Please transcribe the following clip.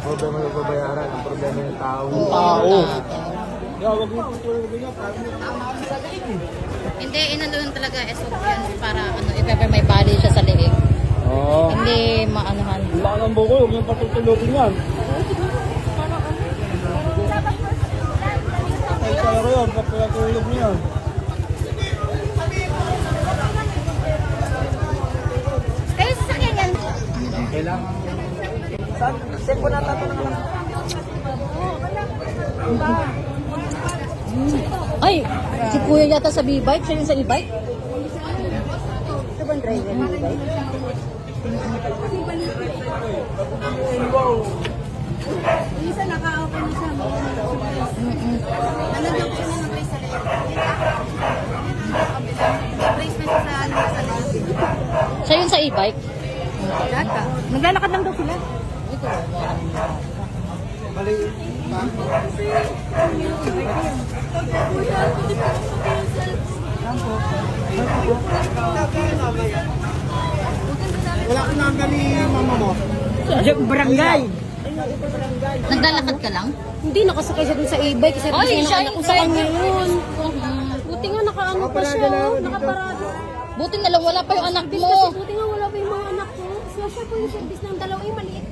ang problema ng babayaran, ang problema ng tao. Tao. Yeah, wag mo tutulog niya. Hindi, inano yun talaga SOP yan para ano, if ever may bali siya sa leeg. Oo. Hindi maanuhan. Wala nang buko, huwag niyang patutulogin yan. Ay, kaya ko yun, patutulog niya. Kayo sasakyan yan. Kailangan. Saan? Saan po natatanong naman? Ay, si Kuya yata sa B-bike. Siya yung sa e-bike? Ito ba ang driver ng e-bike? Isa naka-open na siya. Nalagyan ko siya ng brace sa leeg. Brace na siya sa ano sa leeg. Siya yung sa e-bike? Data. Naglalakad lang daw sila. Mali. Wala ko number ni mama mo. Barangay. Naglalakad ka lang? Hindi, nakasakay siya dun sa e-bike kasi Ay, kasi siya anak ko yung sa driver. kanya yun. Buti nga nakaano pa siya, nakaparado. Buti na lang wala pa yung anak Kasi mo. buti nga wala pa yung mga anak ko. So siya po yung service ng dalawa, yung maliit